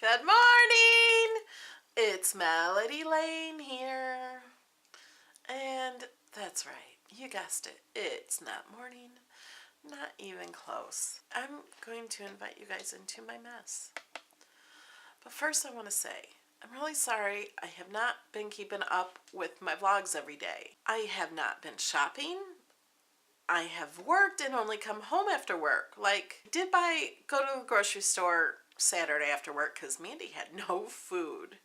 Good morning! It's Melody Lane here. And that's right, you guessed it. It's not morning, not even close. I'm going to invite you guys into my mess. But first I want to say, I'm really sorry I have not been keeping up with my vlogs every day. I have not been shopping. I have worked and only come home after work. Did go to the grocery store Saturday after work because Mandy had no food.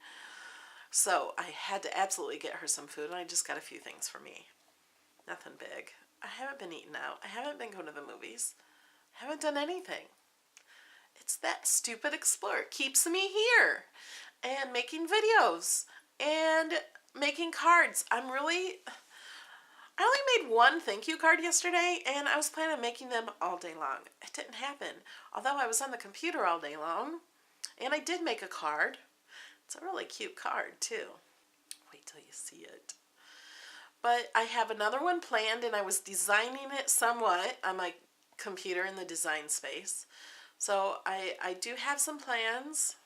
So I had to absolutely get her some food, and I just got a few things for me. Nothing big. I haven't been eating out. I haven't been going to the movies. I haven't done anything. It's that stupid Explorer. It keeps me here and making videos and making cards. I only made one thank you card yesterday, and I was planning on making them all day long. It didn't happen, although I was on the computer all day long, and I did make a card. It's a really cute card, too. Wait till you see it. But I have another one planned, and I was designing it somewhat on my computer in the design space. So I do have some plans,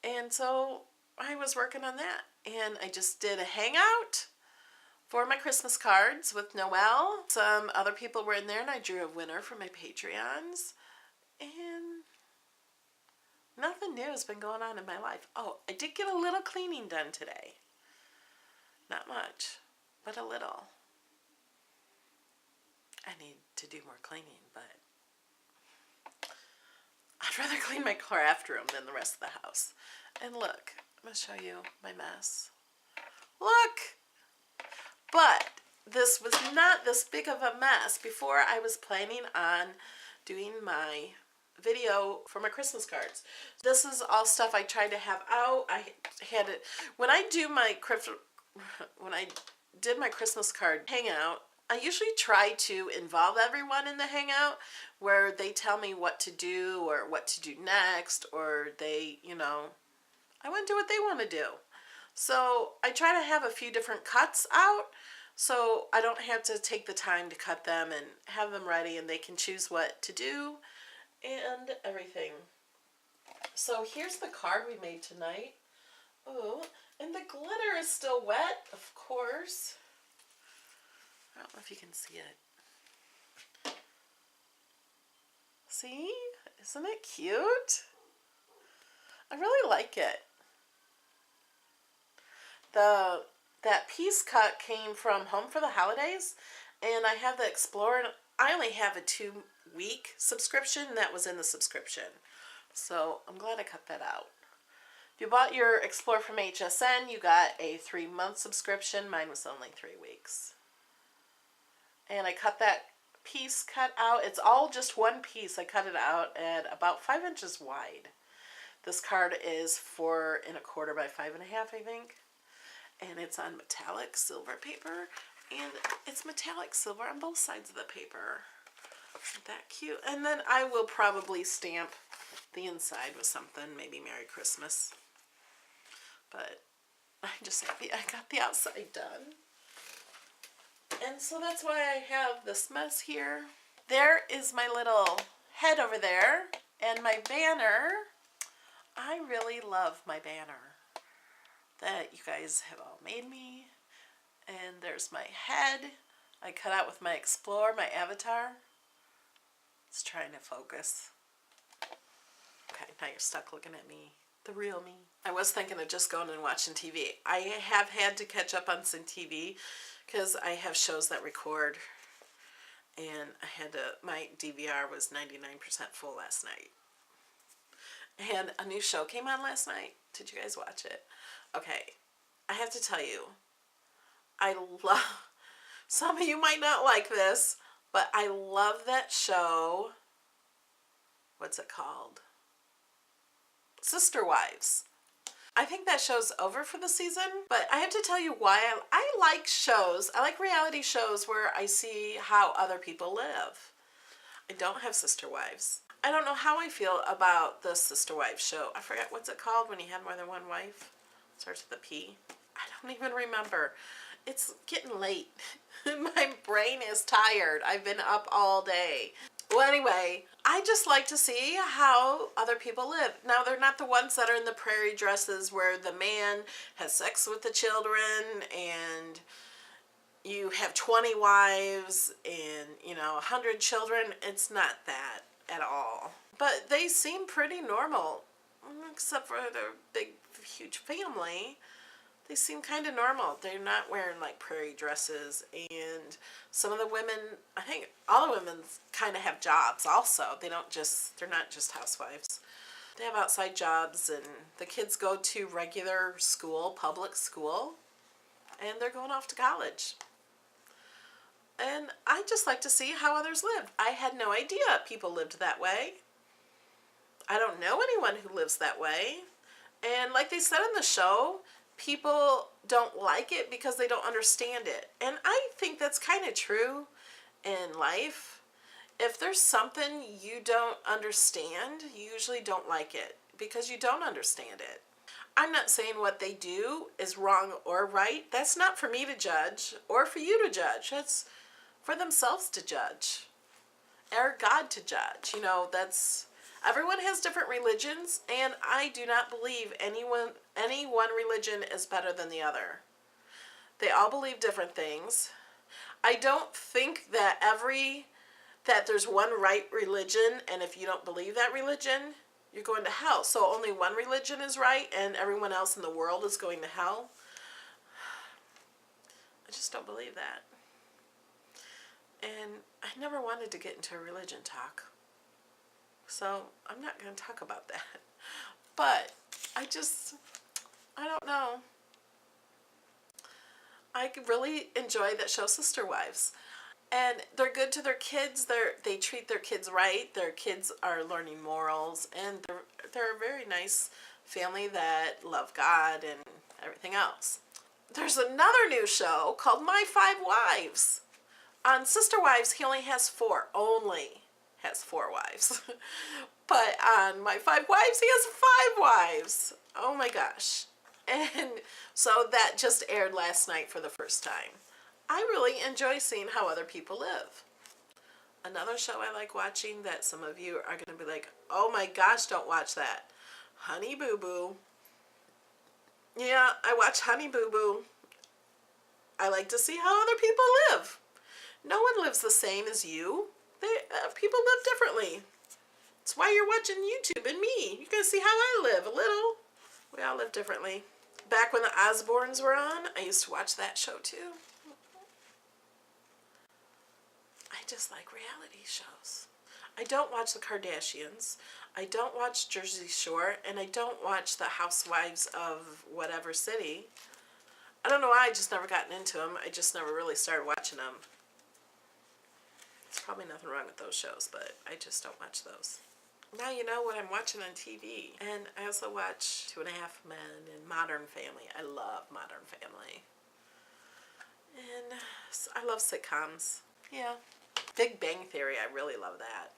and so I was working on that. And I just did a hangout for my Christmas cards with Noelle. Some other people were in there, and I drew a winner for my Patreons. And nothing new has been going on in my life. Oh, I did get a little cleaning done today. Not much, but a little. I need to do more cleaning, but I'd rather clean my craft room than the rest of the house. And look, I'm going to show you my mess. Look! But this was not this big of a mess before I was planning on doing my video for my Christmas cards. This is all stuff I tried to have out. I had it when I did my Christmas card hangout. I usually try to involve everyone in the hangout, where they tell me what to do or what to do next, or they, I want to do what they want to do. So I try to have a few different cuts out, so I don't have to take the time to cut them and have them ready, and they can choose what to do and everything. So here's the card we made tonight. Oh, and the glitter is still wet, of course. I don't know if you can see it. See? Isn't it cute? I really like it. That piece cut came from Home for the Holidays, and I have the Explorer. I only have a 2-week subscription, and that was in the subscription. So I'm glad I cut that out. If you bought your Explorer from HSN, you got a 3-month subscription. Mine was only 3 weeks. And I cut that piece out. It's all just one piece. I cut it out at about 5 inches wide. This card is 4 1/4 by 5 1/2, I think. And it's on metallic silver paper. And it's metallic silver on both sides of the paper. Isn't that cute? And then I will probably stamp the inside with something. Maybe Merry Christmas. But I'm just happy I got the outside done. And so that's why I have this mess here. There is my little head over there. And my banner. I really love my banner that you guys have all made me. And there's my head. I cut out with my Explorer, my avatar. It's trying to focus. Okay, now you're stuck looking at me. The real me. I was thinking of just going and watching TV. I have had to catch up on some TV because I have shows that record. And my DVR was 99% full last night. And a new show came on last night. Did you guys watch it? Okay, I have to tell you, some of you might not like this, but I love that show. What's it called? Sister Wives. I think that show's over for the season, but I have to tell you why I like shows. I like reality shows where I see how other people live. I don't have Sister Wives. I don't know how I feel about the Sister Wives show. I forget what's it called when you had more than one wife. Starts with a P. I don't even remember. It's getting late. My brain is tired. I've been up all day. Well, anyway, I just like to see how other people live. Now, they're not the ones that are in the prairie dresses where the man has sex with the children and you have 20 wives and, 100 children. It's not that at all. But they seem pretty normal, except for their big, huge family. They seem kind of normal. They're not wearing like prairie dresses, and some of the women, I think all the women kind of have jobs also. They're not just housewives. They have outside jobs, and the kids go to regular school, public school, and they're going off to college. And I just like to see how others live. I had no idea people lived that way. I don't know anyone who lives that way. And like they said in the show, people don't like it because they don't understand it. And I think that's kind of true in life. If there's something you don't understand, you usually don't like it because you don't understand it. I'm not saying what they do is wrong or right. That's not for me to judge or for you to judge. That's for themselves to judge or God to judge. Everyone has different religions, and I do not believe any one religion is better than the other. They all believe different things. I don't think that there's one right religion, and if you don't believe that religion, you're going to hell. So only one religion is right, and everyone else in the world is going to hell. I just don't believe that. And I never wanted to get into a religion talk. So I'm not going to talk about that. But I don't know. I really enjoy that show, Sister Wives. And they're good to their kids. They treat their kids right. Their kids are learning morals. And they're a very nice family that love God and everything else. There's another new show called My 5 Wives. On Sister Wives, he only has 4. Has 4 wives. But on My 5 Wives, he has 5 wives. Oh my gosh. And so that just aired last night for the first time. I really enjoy seeing how other people live. Another show I like watching that some of you are going to be like, oh my gosh, don't watch that. Honey Boo Boo. Yeah, I watch Honey Boo Boo. I like to see how other people live. No one lives the same as you. People live differently. That's why you're watching YouTube and me. You can see how I live a little. We all live differently. Back when the Osbournes were on, I used to watch that show too. I just like reality shows. I don't watch the Kardashians. I don't watch Jersey Shore, and I don't watch the Housewives of whatever city. I don't know why, I just never gotten into them. I just never really started watching them. There's probably nothing wrong with those shows, but I just don't watch those. Now you know what I'm watching on TV. And I also watch 2.5 Men and Modern Family. I love Modern Family. And I love sitcoms. Yeah. Big Bang Theory, I really love that.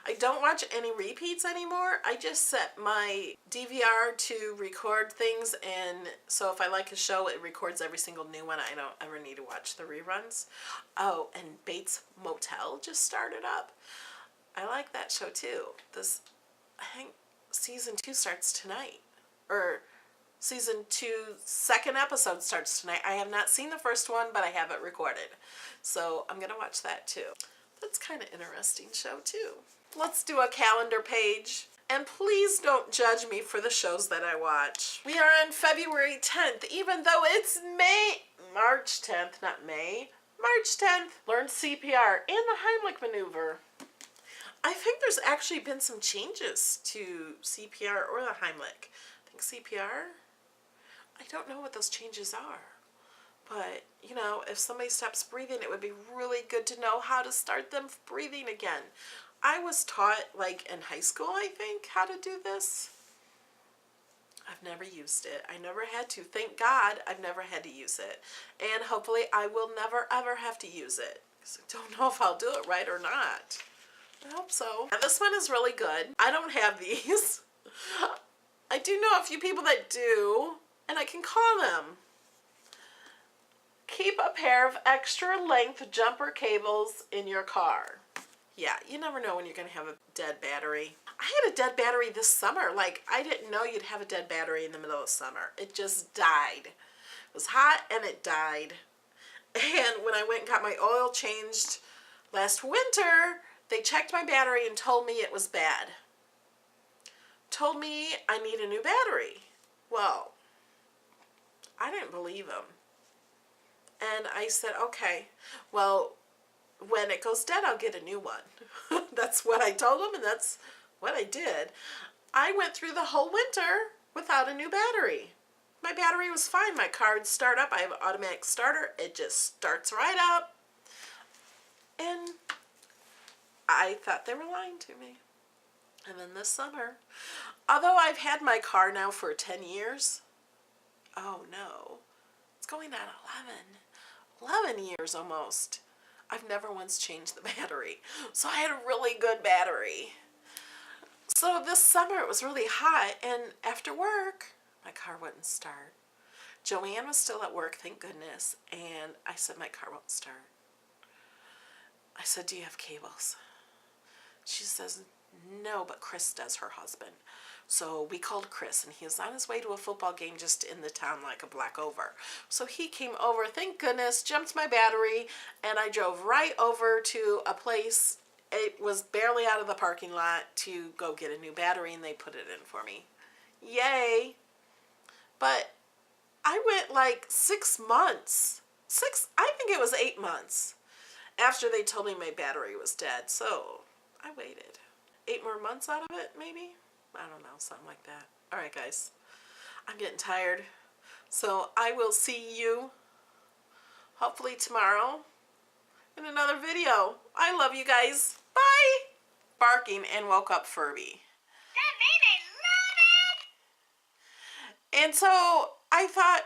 I don't watch any repeats anymore. I just set my DVR to record things, and so if I like a show, it records every single new one. I don't ever need to watch the reruns. Oh, and Bates Motel just started up. I like that show too. I think season 2 starts tonight. Or season 2, second episode starts tonight. I have not seen the first one, but I have it recorded. So I'm going to watch that too. That's kind of interesting show too. Let's do a calendar page. And please don't judge me for the shows that I watch. We are on February 10th, even though it's March 10th, not May. March 10th. Learn CPR and the Heimlich maneuver. I think there's actually been some changes to CPR or the Heimlich. I think CPR? I don't know what those changes are. But, if somebody stops breathing, it would be really good to know how to start them breathing again. I was taught, in high school, I think, how to do this. I've never used it. I never had to. Thank God I've never had to use it. And hopefully I will never, ever have to use it. Because I don't know if I'll do it right or not. I hope so. And this one is really good. I don't have these. I do know a few people that do, and I can call them. Keep a pair of extra length jumper cables in your car. Yeah, you never know when you're going to have a dead battery. I had a dead battery this summer. Like, I didn't know you'd have a dead battery in the middle of summer. It just died. It was hot and it died. And when I went and got my oil changed last winter, they checked my battery and told me it was bad. Told me I need a new battery. Well, I didn't believe them. And I said, okay, well, when it goes dead, I'll get a new one. That's what I told them, and that's what I did. I went through the whole winter without a new battery. My battery was fine. My car would start up. I have an automatic starter. It just starts right up. And I thought they were lying to me. And then this summer, although I've had my car now for 10 years, oh no, it's going on 11 years almost. I've never once changed the battery. So I had a really good battery. So this summer it was really hot, and after work, my car wouldn't start. Joanne was still at work, thank goodness, and I said, my car won't start. I said, do you have cables? She says, no, but Chris does, her husband. So we called Chris, and he was on his way to a football game just in the town like a block over. So he came over, thank goodness, jumped my battery, and I drove right over to a place. It was barely out of the parking lot to go get a new battery, and they put it in for me. Yay! But I went like 6 months. I think it was 8 months after they told me my battery was dead. So I waited. 8 more months out of it, maybe? I don't know, something like that. All right, guys. I'm getting tired. So I will see you hopefully tomorrow in another video. I love you guys. Bye! Barking and woke up Furby. That made me love it! And so I thought...